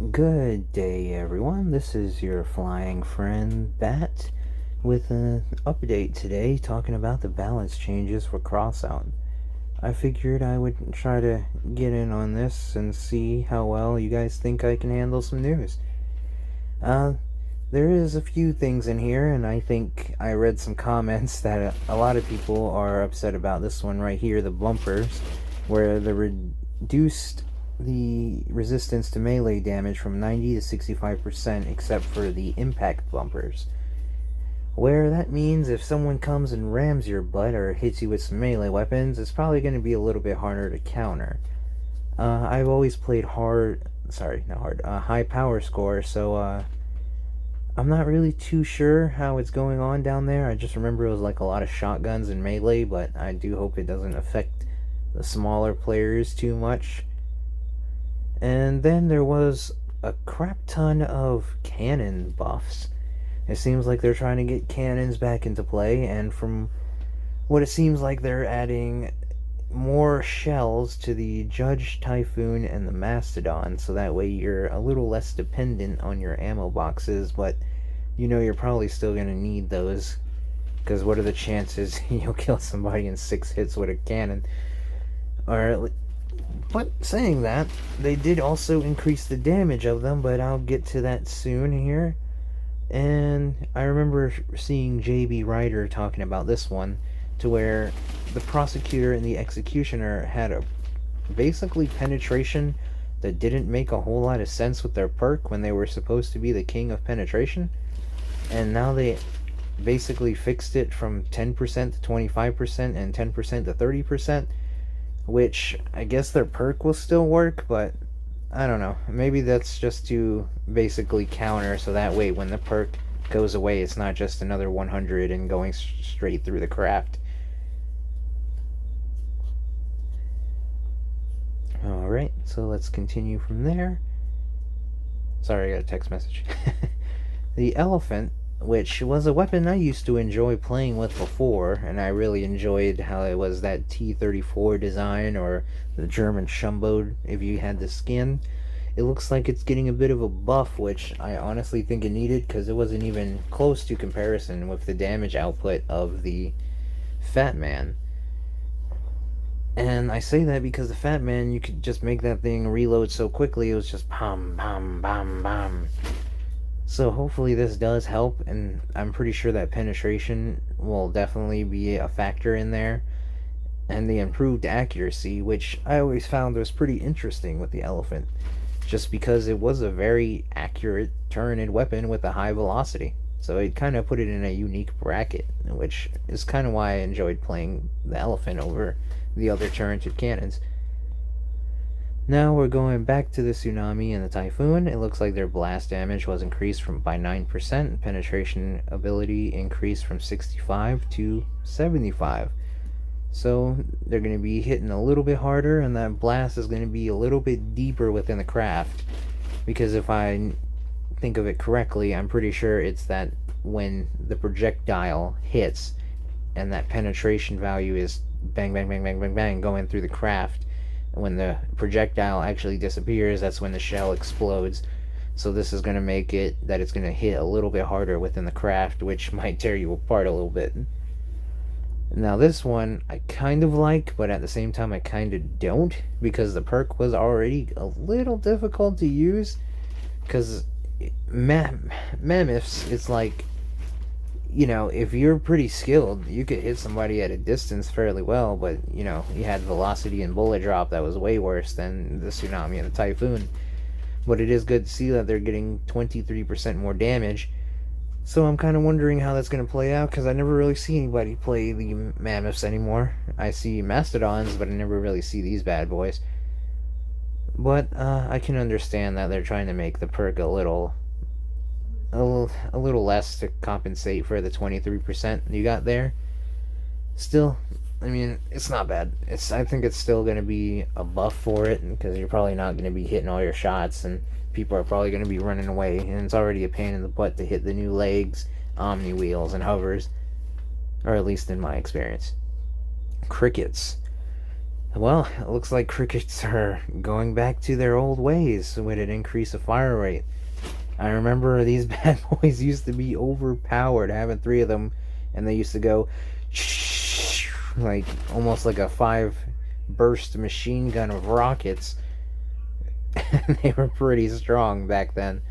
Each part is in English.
Good day, everyone. This is your flying friend Bat with an update today talking about the balance changes for Crossout. I figured I would try to get in on this and see how well you guys think I can handle some news. Uh, there is a few things in here, and I think I read some comments that a lot of people are upset about this one right here, the bumpers, where the reduced the resistance to melee damage from 90 to 65% except for the impact bumpers. Where that means if someone comes and rams your butt or hits you with some melee weapons, it's probably going to be a little bit harder to counter. I've always played high power score, so I'm not really too sure how it's going on down there. I just remember it was like a lot of shotguns and melee, but I do hope it doesn't affect the smaller players too much. And then there was a crap ton of cannon buffs. It seems like they're trying to get cannons back into play, and from what it seems like, they're adding more shells to the Judge Typhoon and the Mastodon, so that way you're a little less dependent on your ammo boxes, but you know you're probably still going to need those, because what are the chances you'll kill somebody in 6 hits with a cannon? But saying that, they did also increase the damage of them, but I'll get to that soon here. And I remember seeing JB Ryder talking about this one, to where the prosecutor and the executioner had a basically penetration that didn't make a whole lot of sense with their perk when they were supposed to be the king of penetration. And now they basically fixed it from 10% to 25% and 10% to 30%. Which, I guess their perk will still work, but I don't know. Maybe that's just to basically counter, so that way when the perk goes away, it's not just another 100 and going straight through the craft. Alright, so let's continue from there. Sorry, I got a text message. The elephant, which was a weapon I used to enjoy playing with before, and I really enjoyed how it was that T-34 design, or the German Shumbo if you had the skin. It looks like it's getting a bit of a buff, which I honestly think it needed, because it wasn't even close to comparison with the damage output of the Fat Man. And I say that because the Fat Man, you could just make that thing reload so quickly, it was just pam, pam, bam, bam. So hopefully this does help, and I'm pretty sure that penetration will definitely be a factor in there. And the improved accuracy, which I always found was pretty interesting with the elephant, just because it was a very accurate turn-in weapon with a high velocity. So it kind of put it in a unique bracket, which is kind of why I enjoyed playing the elephant over the other turreted cannons. Now we're going back to the Tsunami and the Typhoon. It looks like their blast damage was increased by 9%. Penetration ability increased from 65 to 75. So they're going to be hitting a little bit harder, and that blast is going to be a little bit deeper within the craft. Because if I think of it correctly, I'm pretty sure it's that when the projectile hits and that penetration value is bang, bang, bang, bang, bang, bang going through the craft, when the projectile actually disappears, that's when the shell explodes. So this is going to make it that it's going to hit a little bit harder within the craft, which might tear you apart a little bit. Now this one I kind of like, but at the same time I kind of don't, because the perk was already a little difficult to use. Because Mammoths, it's like, you know, if you're pretty skilled, you could hit somebody at a distance fairly well, but, you know, you had velocity and bullet drop that was way worse than the Tsunami and the Typhoon. But it is good to see that they're getting 23% more damage. So I'm kind of wondering how that's going to play out, because I never really see anybody play the Mammoths anymore. I see Mastodons, but I never really see these bad boys. But I can understand that they're trying to make the perk a little less to compensate for the 23% you got there. Still, I mean, it's not bad. I think it's still going to be a buff for it, because you're probably not going to be hitting all your shots, and people are probably going to be running away, and it's already a pain in the butt to hit the new legs, omni wheels, and hovers, or at least in my experience. Crickets. Well, it looks like crickets are going back to their old ways with an increase of fire rate. I remember these bad boys used to be overpowered, having three of them, and they used to go like almost like a 5 burst machine gun of rockets. And they were pretty strong back then.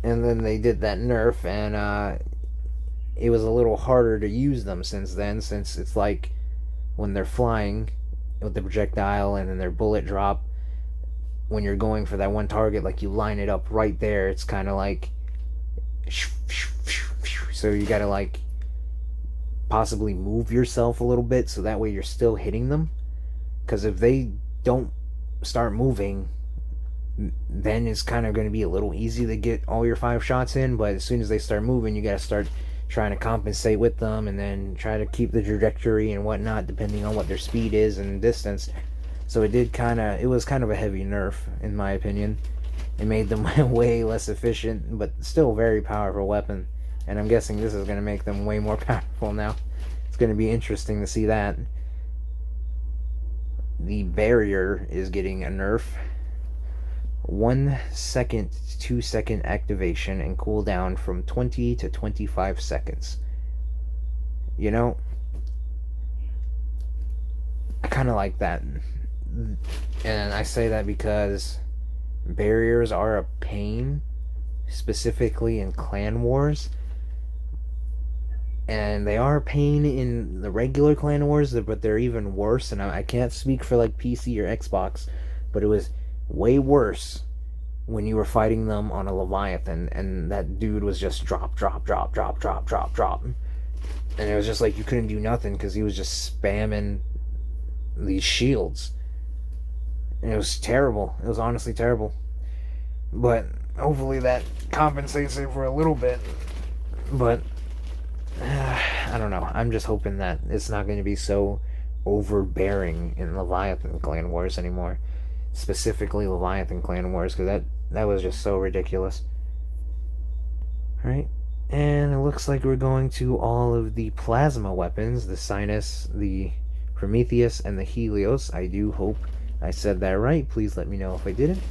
And then they did that nerf, and it was a little harder to use them since then, since it's like when they're flying with the projectile and then their bullet drop, when you're going for that one target, like you line it up right there, it's kind of like, so you gotta like possibly move yourself a little bit so that way you're still hitting them, because if they don't start moving, then it's kind of going to be a little easy to get all your 5 shots in. But as soon as they start moving, you got to start trying to compensate with them, and then try to keep the trajectory and whatnot depending on what their speed is and distance. So it was kind of a heavy nerf in my opinion. It made them way less efficient, but still very powerful weapon. And I'm guessing this is going to make them way more powerful now. It's going to be interesting to see that. The barrier is getting a nerf. 1 second to 2 second activation and cooldown from 20 to 25 seconds. You know, I kind of like that. And I say that because barriers are a pain, specifically in clan wars. And they are a pain in the regular clan wars, but they're even worse. And I can't speak for like PC or Xbox, but it was way worse when you were fighting them on a Leviathan and that dude was just drop. And it was just like you couldn't do nothing because he was just spamming these shields. And it was terrible. It was honestly terrible. But hopefully that compensates it for a little bit. But I don't know. I'm just hoping that it's not going to be so overbearing in Leviathan clan wars anymore. Specifically Leviathan clan wars, because that was just so ridiculous. Alright, and it looks like we're going to all of the plasma weapons, the Sinus, the Prometheus, and the Helios. I do hope I said that right. Please let me know if I didn't.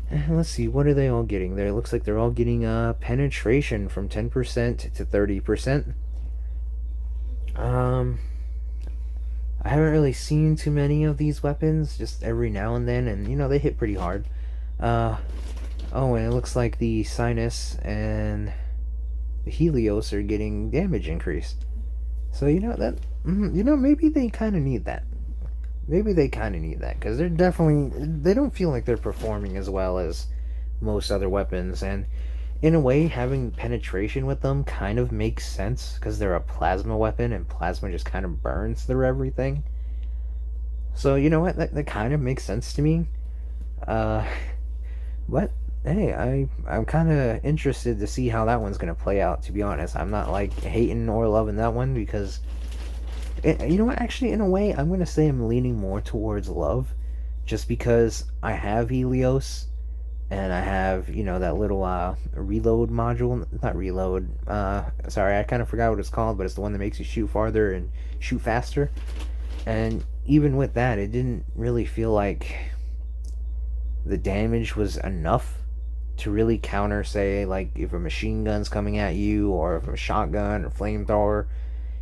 And let's see, what are they all getting there? It looks like they're all getting penetration from 10% to 30%. I haven't really seen too many of these weapons, just every now and then, and you know, they hit pretty hard. Oh, and it looks like the Sinus and the Helios are getting damage increase. So you know that, maybe they kind of need that. Maybe they kind of need that, because they don't feel like they're performing as well as most other weapons, and in a way, having penetration with them kind of makes sense, because they're a plasma weapon, and plasma just kind of burns through everything. So, you know what, that kind of makes sense to me. But, hey, I'm kind of interested to see how that one's going to play out, to be honest. I'm not, like, hating or loving that one, because, you know what, actually, in a way, I'm going to say I'm leaning more towards love, just because I have Helios, and I have, that little reload module. Not reload. Sorry, I kind of forgot what it's called, but it's the one that makes you shoot farther and shoot faster. And even with that, it didn't really feel like the damage was enough to really counter, say, like if a machine gun's coming at you, or if a shotgun or flamethrower.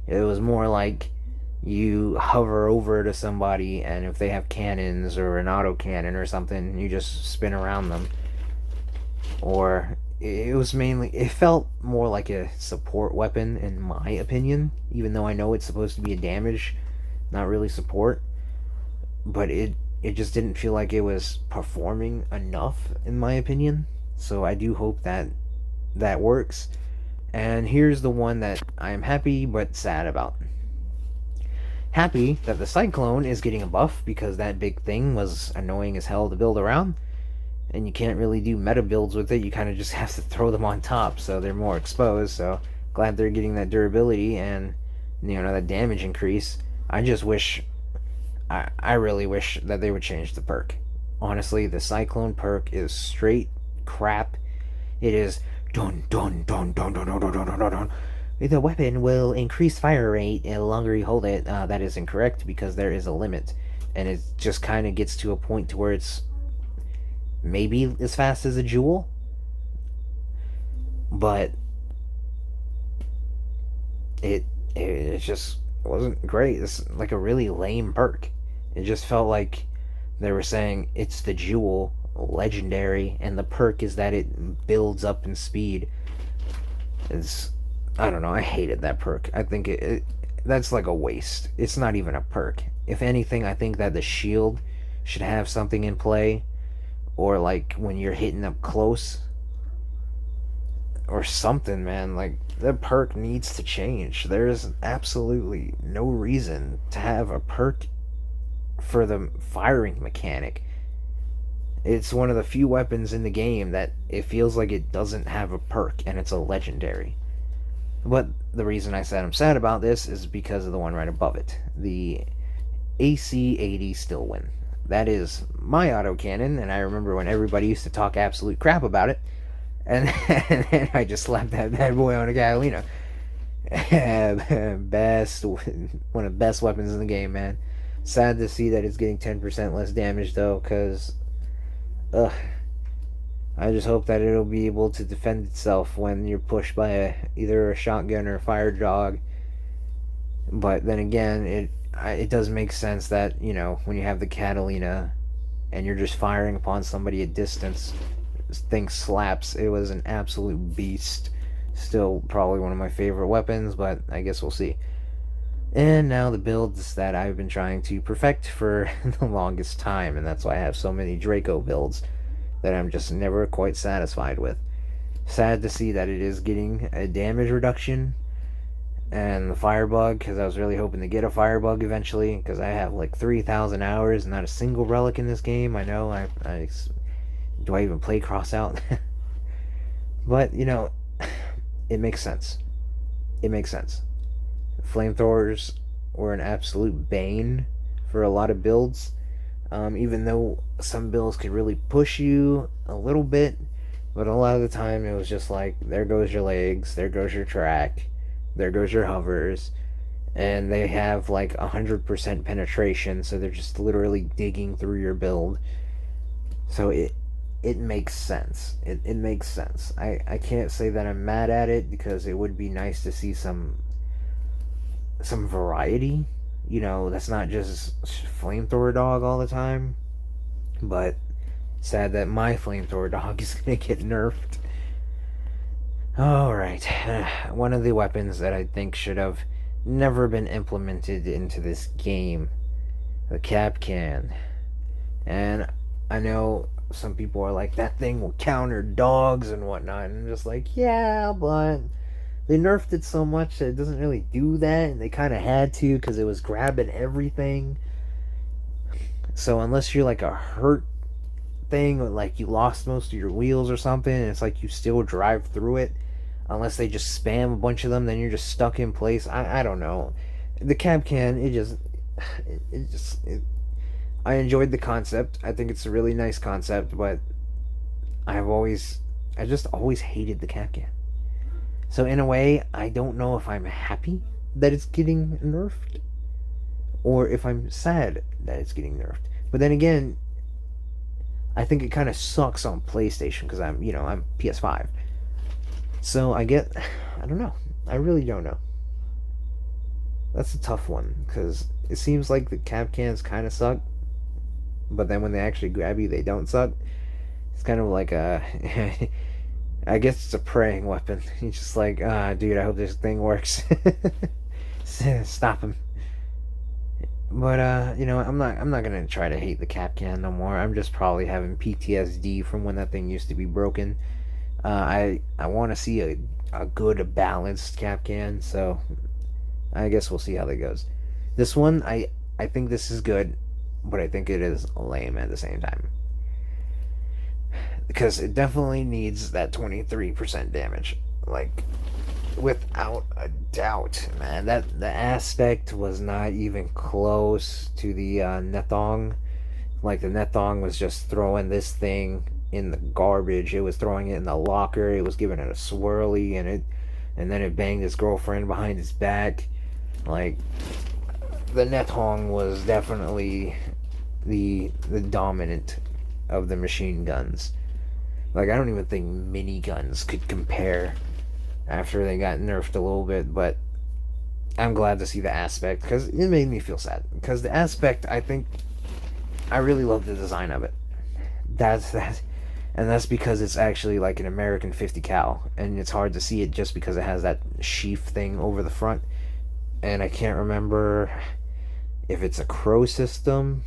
It was more like you hover over to somebody, and if they have cannons or an autocannon or something, you just spin around them. Or it felt more like a support weapon in my opinion, even though I know it's supposed to be a damage, not really support. But it just didn't feel like it was performing enough in my opinion. So I do hope that works. And here's the one that I'm happy but sad about. Happy that the Cyclone is getting a buff, because that big thing was annoying as hell to build around, and you can't really do meta builds with it. You kind of just have to throw them on top, so they're more exposed. So glad they're getting that durability and that damage increase. I just wish, I really wish that they would change the perk. Honestly, the Cyclone perk is straight crap. It is dun dun dun dun dun dun dun dun dun dun. The weapon will increase fire rate the longer you hold it. That is incorrect, because there is a limit. and it just kind of gets to a point to where it's maybe as fast as a Jewel, but it just wasn't great. It's like a really lame perk. It just felt like they were saying it's the Jewel legendary, and the perk is that it builds up in speed. It's, I don't know, I hated that perk. I think that's like a waste. It's not even a perk. If anything, I think that the shield should have something in play, or like when you're hitting up close or something, man. Like, the perk needs to change. There's absolutely no reason to have a perk for the firing mechanic. It's one of the few weapons in the game that it feels like it doesn't have a perk, and it's a legendary. But the reason I said I'm sad about this is because of the one right above it. The AC80 Stillwind. That is my autocannon, and I remember when everybody used to talk absolute crap about it, and then I just slapped that bad boy on a Catalina. One of the best weapons in the game, man. Sad to see that it's getting 10% less damage, though, because I just hope that it'll be able to defend itself when you're pushed by either a shotgun or a fire dog. But then again, it does make sense that, you know, when you have the Catalina and you're just firing upon somebody at distance, this thing slaps. It was an absolute beast. Still probably one of my favorite weapons, but I guess we'll see. And now the builds that I've been trying to perfect for the longest time, and that's why I have so many Draco builds that I'm just never quite satisfied with. Sad to see that it is getting a damage reduction and the firebug, because I was really hoping to get a firebug eventually, because I have like 3,000 hours and not a single relic in this game. I know, do I even play Crossout? But, you know, it makes sense. It makes sense. Flamethrowers were an absolute bane for a lot of builds, even though some builds could really push you a little bit, but a lot of the time it was just like, there goes your legs, there goes your track, there goes your hovers, and they have like 100% penetration, so they're just literally digging through your build. So it makes sense. It makes sense. I can't say that I'm mad at it, because it would be nice to see some variety, you know, that's not just flamethrower dog all the time. But sad that my flamethrower dog is gonna get nerfed. Alright, one of the weapons that I think should have never been implemented into this game, the Catcan. And I know some people are like, that thing will counter dogs and whatnot, and I'm just like, yeah, but they nerfed it so much that it doesn't really do that, and they kind of had to because it was grabbing everything. So unless you're like a hurt thing, or like you lost most of your wheels or something, and it's like you still drive through it, unless they just spam a bunch of them, then you're just stuck in place. I don't know. The Catcan, I enjoyed the concept. I think it's a really nice concept, but I just always hated the Catcan. So in a way, I don't know if I'm happy that it's getting nerfed, or if I'm sad that it's getting nerfed. But then again, I think it kind of sucks on PlayStation, because I'm PS5. So I don't know. I really don't know. That's a tough one, because it seems like the Catcans kind of suck, but then when they actually grab you, they don't suck. It's kind of like I guess it's a praying weapon. You're just like, dude, I hope this thing works. Stop him. But I'm not gonna try to hate the Catcan no more. I'm just probably having PTSD from when that thing used to be broken. I want to see a good balanced Catcan, so I guess we'll see how that goes. This one, I think this is good, but I think it is lame at the same time, because it definitely needs that 23% damage, like, without a doubt, man. The aspect was not even close to the Nethong. Like, the Nethong was just throwing this thing in the garbage. It was throwing it in the locker. It was giving it a swirly, and then it banged his girlfriend behind his back. Like, the Nethong was definitely the dominant of the machine guns. Like, I don't even think miniguns could compare after they got nerfed a little bit, but I'm glad to see the aspect, because it made me feel sad. Because the aspect, I really love the design of it. That's that. And that's because it's actually like an American 50 cal, and it's hard to see it just because it has that sheath thing over the front. And I can't remember if it's a Crow system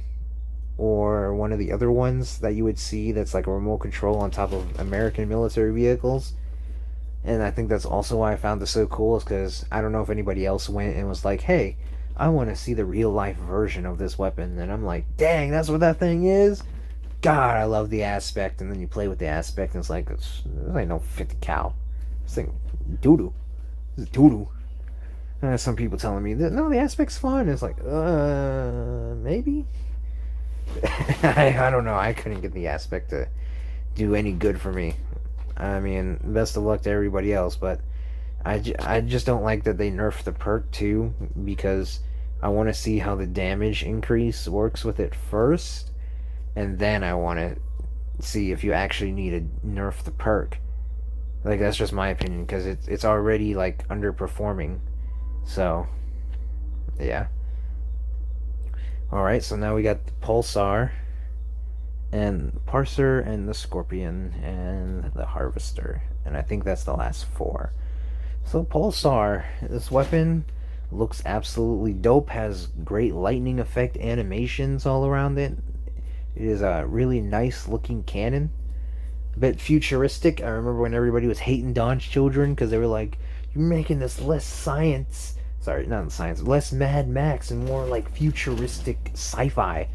or one of the other ones that you would see that's like a remote control on top of American military vehicles. And I think that's also why I found this so cool, is because I don't know if anybody else went and was like, hey, I want to see the real life version of this weapon. And I'm like, dang, that's what that thing is? God, I love the aspect. And then you play with the aspect and it's like, this ain't no 50 cal. This thing, doo-doo. This is doo-doo. And some people telling me that, no, the aspect's fun. It's like, maybe? I don't know. I couldn't get the aspect to do any good for me. I mean, best of luck to everybody else, but I just don't like that they nerfed the perk too, because I want to see how the damage increase works with it first, and then I want to see if you actually need to nerf the perk. Like, that's just my opinion, because it's already, like, underperforming. So, yeah. Alright, so now we got the Pulsar, and Parser, and the Scorpion, and the Harvester. And I think that's the last 4. So Pulsar, this weapon looks absolutely dope, has great lightning effect animations all around it. It is a really nice looking cannon. A bit futuristic. I remember when everybody was hating Dawn's Children because they were like, you're making this less science. Sorry, not science. Less Mad Max and more like futuristic sci-fi.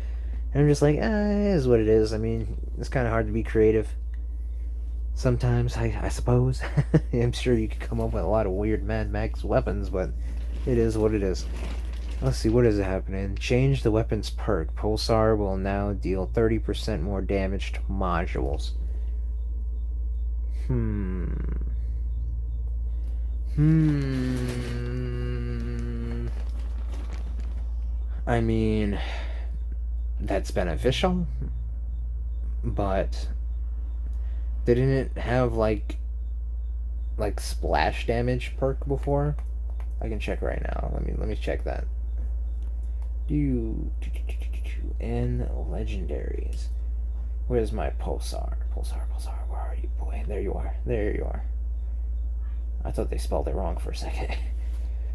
And I'm just like, it is what it is. I mean, it's kind of hard to be creative sometimes, I suppose. I'm sure you could come up with a lot of weird Mad Max weapons, but it is what it is. Let's see, what is it happening? Change the weapon's perk. Pulsar will now deal 30% more damage to modules. I mean, that's beneficial, but didn't it have like splash damage perk before? I can check right now. Let me check that. And legendaries. Where's my Pulsar? Pulsar, where are you, boy? There you are. There you are. I thought they spelled it wrong for a second.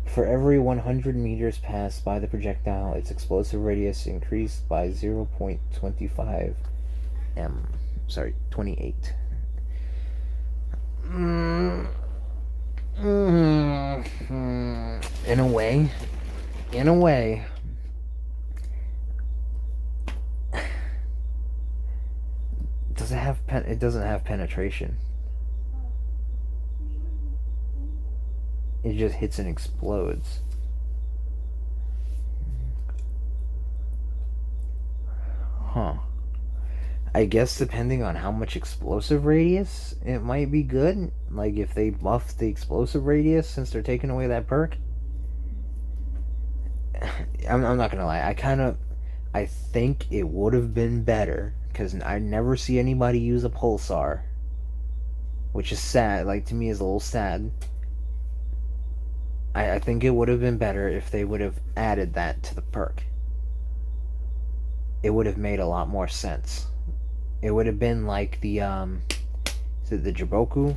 For every 100 meters passed by the projectile, its explosive radius increased by 0.25 m. Sorry, 28. In a way, does it have it doesn't have penetration. It just hits and explodes. Huh. I guess depending on how much explosive radius, it might be good. Like if they buff the explosive radius since they're taking away that perk. I'm not gonna lie. I think it would have been better, because I never see anybody use a Pulsar, which is sad. Like, to me, is a little sad. I think it would have been better if they would have added that to the perk. It would have made a lot more sense. It would have been like the, is it the Jiboku?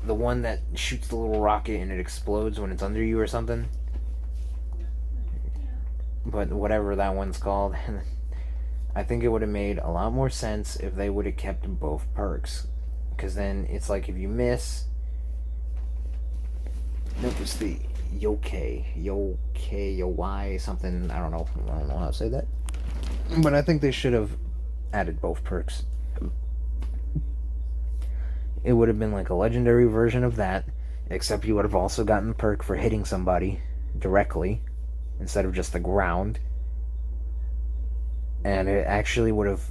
The one that shoots the little rocket and it explodes when it's under you or something? But whatever that one's called. I think it would have made a lot more sense if they would have kept both perks. Because then it's like if you miss... Nope, it's the Yokai, something, I don't know how to say that. But I think they should have added both perks. It would have been like a legendary version of that, except you would have also gotten the perk for hitting somebody directly, instead of just the ground. And it actually would have...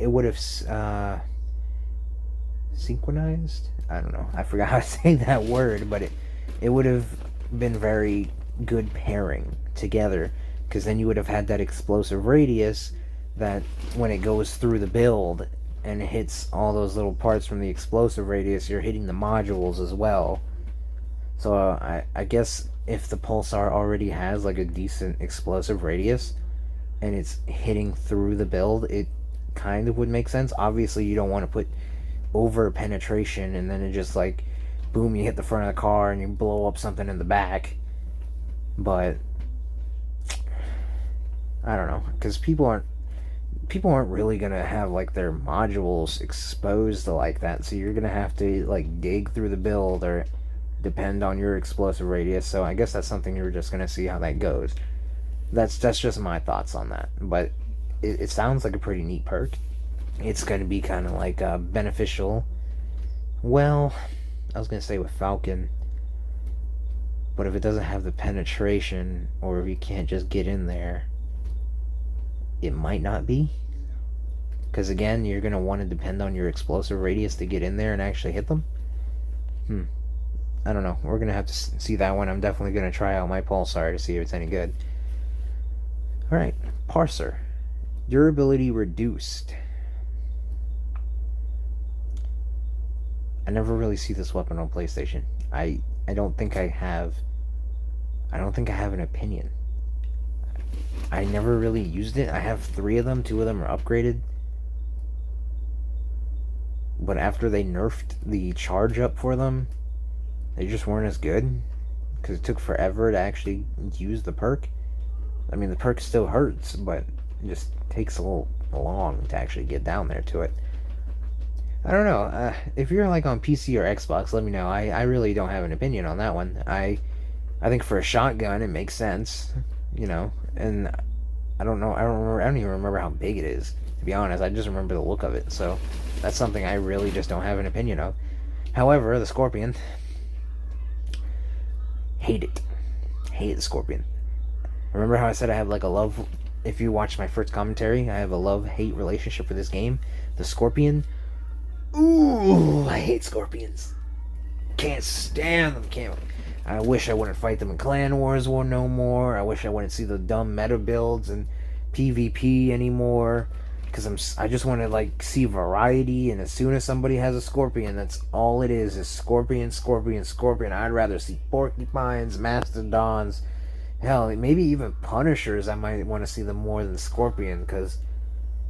It would have... synchronized? I don't know. I forgot how to say that word, but it would have been very good pairing together because then you would have had that explosive radius that when it goes through the build and it hits all those little parts from the explosive radius, you're hitting the modules as well. So I guess if the Pulsar already has like a decent explosive radius and it's hitting through the build, it kind of would make sense. Obviously, you don't want to put over penetration and then it just like, boom, you hit the front of the car and you blow up something in the back. But I don't know, because people aren't really gonna have like their modules exposed to like that, so you're gonna have to like dig through the build or depend on your explosive radius. So I guess that's something you're just gonna see how that goes. That's just my thoughts on that. But it sounds like a pretty neat perk. It's gonna be kind of like beneficial. Well, I was gonna say with Falcon, but if it doesn't have the penetration, or if you can't just get in there, it might not be. Because again, you're going to want to depend on your explosive radius to get in there and actually hit them. I don't know. We're going to have to see that one. I'm definitely going to try out my Pulsar to see if it's any good. Alright, Parser. Durability reduced. I never really see this weapon on PlayStation. I don't think I have an opinion. I never really used it. I have 3 of them. 2 of them are upgraded. But after they nerfed the charge up for them, they just weren't as good. Because it took forever to actually use the perk. I mean, the perk still hurts, but it just takes a little long to actually get down there to it. I don't know. If you're like on PC or Xbox, let me know. I really don't have an opinion on that one. I think for a shotgun, it makes sense. You know, and I don't know. I don't even remember how big it is. To be honest, I just remember the look of it. So that's something I really just don't have an opinion of. However, the Scorpion, hate it. Hate the Scorpion. Remember how I said I have like a love? If you watch my first commentary, I have a love-hate relationship with this game. The Scorpion. Ooh, I hate Scorpions. Can't stand them. I wish I wouldn't fight them in Clan Wars no more. I wish I wouldn't see the dumb meta builds and PvP anymore. Because I just want to like see variety. And as soon as somebody has a Scorpion, that's all it is Scorpion, Scorpion, Scorpion. I'd rather see Porcupines, Mastodons. Hell, maybe even Punishers. I might want to see them more than Scorpion. Because,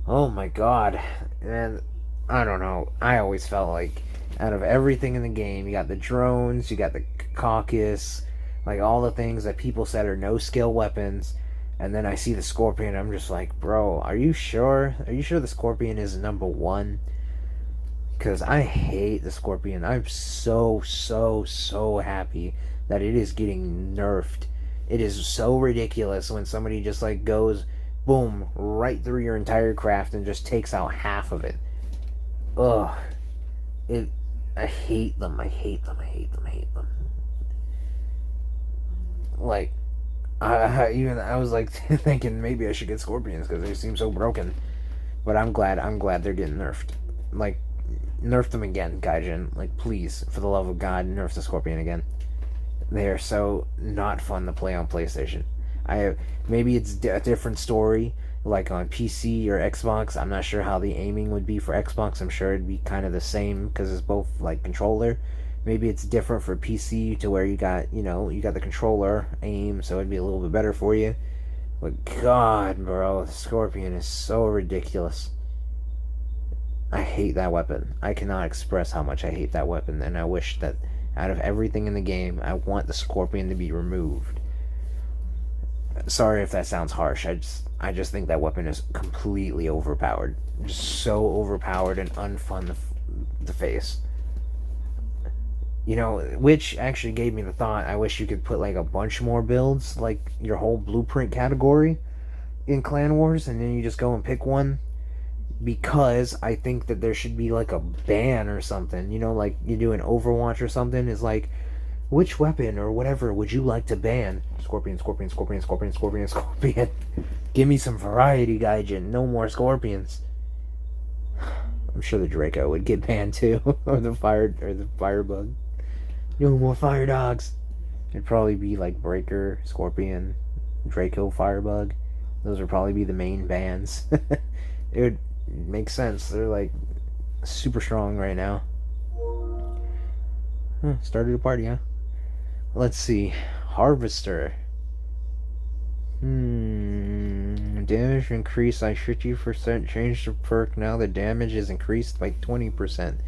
oh my god. Man, I don't know. I always felt like out of everything in the game, you got the drones, you got the caucus, like all the things that people said are no skill weapons, and then I see the Scorpion, I'm just like, bro, are you sure? Are you sure the Scorpion is number 1? Because I hate the Scorpion. I'm so happy that it is getting nerfed. It is so ridiculous when somebody just like goes, boom, right through your entire craft and just takes out half of it. Ugh. I hate them. Like, I was like thinking maybe I should get Scorpions because they seem so broken. But I'm glad they're getting nerfed. Like, nerf them again, Gaijin. Like, please, for the love of God, nerf the Scorpion again. They are so not fun to play on PlayStation. Maybe it's a different story, like on PC or Xbox. I'm not sure how the aiming would be for Xbox. I'm sure it'd be kind of the same because it's both like controller. Maybe it's different for PC to where you got the controller aim, so it'd be a little bit better for you. But God, bro, the Scorpion is so ridiculous. I hate that weapon. I cannot express how much I hate that weapon, and I wish that out of everything in the game, I want the Scorpion to be removed. Sorry if that sounds harsh. I just think that weapon is completely overpowered. Just so overpowered and unfun to face. You know, which actually gave me the thought, I wish you could put like a bunch more builds, like your whole blueprint category in Clan Wars, and then you just go and pick one. Because I think that there should be like a ban or something, like you do in Overwatch or something, is like, which weapon or whatever would you like to ban? Scorpion, Scorpion, Scorpion, Scorpion, Scorpion, Scorpion. Give me some variety, Gaijin. No more Scorpions. I'm sure the Draco would get banned too, or the Firebug. No more Fire Dogs. It'd probably be like Breaker, Scorpion, Draco, Firebug. Those would probably be the main bans. It would make sense. They're like super strong right now. Started a party, huh? Let's see. Harvester. Damage increase by 50%. Change the perk. Now the damage is increased by 20%.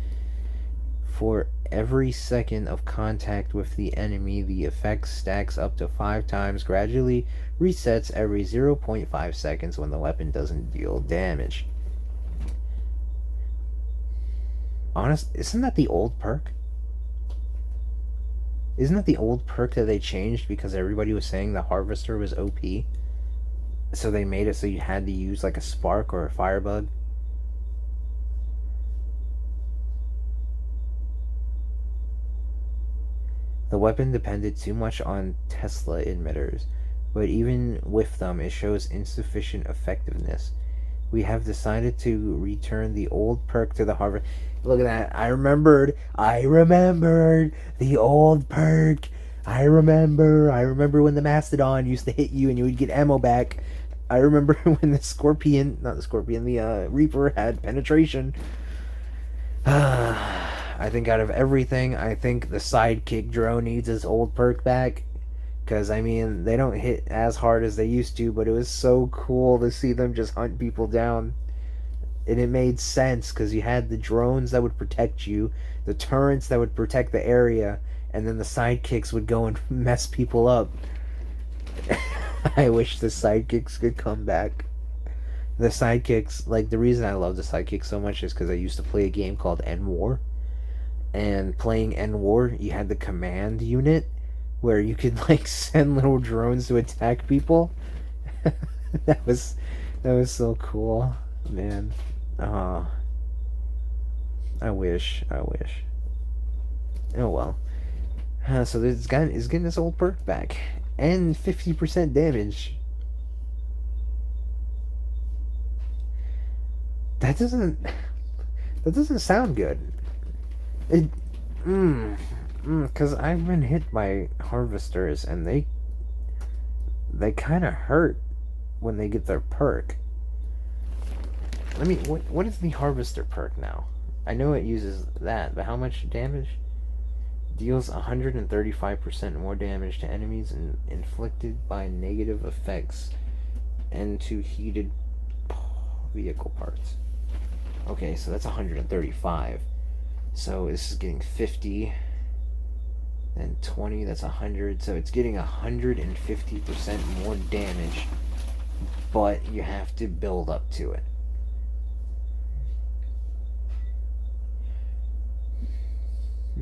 For every second of contact with the enemy, the effect stacks up to 5 times, gradually resets every 0.5 seconds when the weapon doesn't deal damage. Isn't that the old perk? Isn't that the old perk that they changed because everybody was saying the Harvester was OP? So they made it so you had to use like a Spark or a Firebug? The weapon depended too much on Tesla emitters, but even with them it shows insufficient effectiveness. We have decided to return the old perk to the Harvester. Look at that. I remembered the old perk. I remember when the Mastodon used to hit you and you would get ammo back. I remember when the Reaper had penetration. I think out of everything, I think the Sidekick drone needs his old perk back. Because, I mean, they don't hit as hard as they used to, but it was so cool to see them just hunt people down. And it made sense, because you had the drones that would protect you, the turrets that would protect the area, and then the sidekicks would go and mess people up. I wish the sidekicks could come back. The sidekicks, like, the reason I love the sidekicks so much is because I used to play a game called N-War. And playing N-War, you had the command unit, where you could like send little drones to attack people. that was so cool, man. I wish. Oh well. So this guy is getting his old perk back and 50% damage. That doesn't sound good. Because I've been hit by harvesters and they kind of hurt when they get their perk. What is the harvester perk now? I know it uses that, but how much damage? Deals 135% more damage to enemies inflicted by negative effects and to heated vehicle parts. Okay, so that's 135. So this is getting 50. And 20, that's 100. So it's getting 150% more damage. But you have to build up to it. I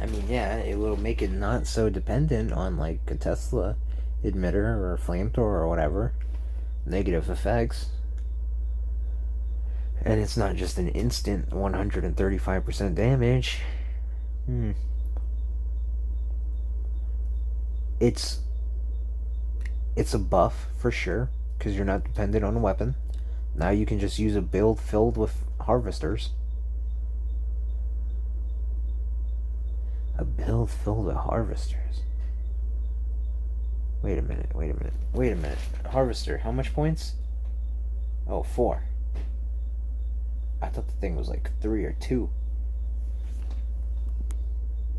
mean, yeah, it will make it not so dependent on like a Tesla emitter or a flamethrower or whatever. Negative effects. And it's not just an instant 135% damage. It's a buff for sure, because you're not dependent on a weapon. Now you can just use a build filled with harvesters. A build filled with harvesters. Wait a minute. Harvester, how much points? Oh, 4. I thought the thing was like 3 or 2.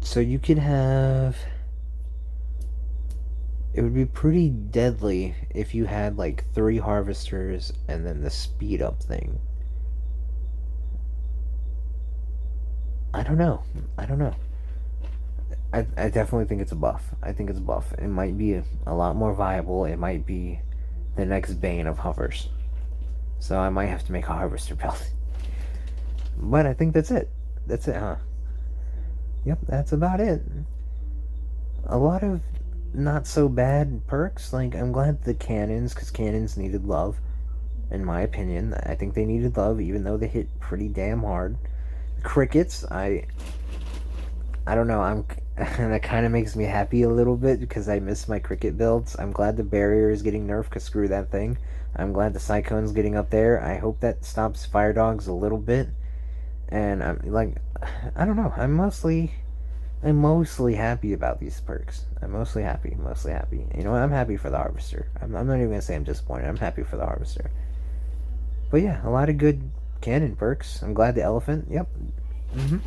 So you could have... It would be pretty deadly if you had like 3 harvesters and then the speed up thing. I don't know. I definitely think it's a buff. It might be a lot more viable. It might be the next bane of hovers. So I might have to make a harvester build. But I think that's it. That's it, huh? Yep, that's about it. A lot of not so bad perks. Like, I'm glad the cannons, because cannons needed love. In my opinion, I think they needed love, even though they hit pretty damn hard. Crickets, I don't know, that kind of makes me happy a little bit, because I miss my cricket builds. I'm glad the barrier is getting nerfed, because screw that thing. I'm glad the Cyclone's getting up there. I hope that stops fire dogs a little bit. And I'm like, I don't know, I'm mostly I'm mostly happy about these perks. I'm mostly happy, mostly happy. You know what? I'm happy for the Harvester. I'm not even gonna say I'm disappointed. I'm happy for the Harvester. But yeah, a lot of good cannon perks. I'm glad the Elephant. Yep. Mm-hmm.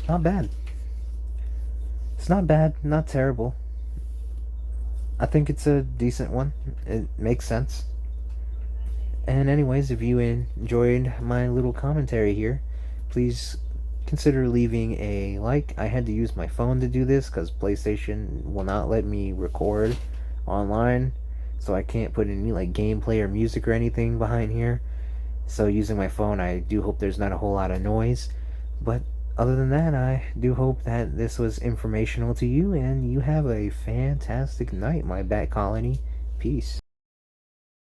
Not bad. It's not bad. Not terrible. I think it's a decent one. It makes sense. And anyways, if you enjoyed my little commentary here, please consider leaving a like. I had to use my phone to do this because PlayStation will not let me record online, so I can't put any like gameplay or music or anything behind here. So using my phone, I do hope there's not a whole lot of noise. But other than that, I do hope that this was informational to you, and you have a fantastic night, my bat colony. Peace.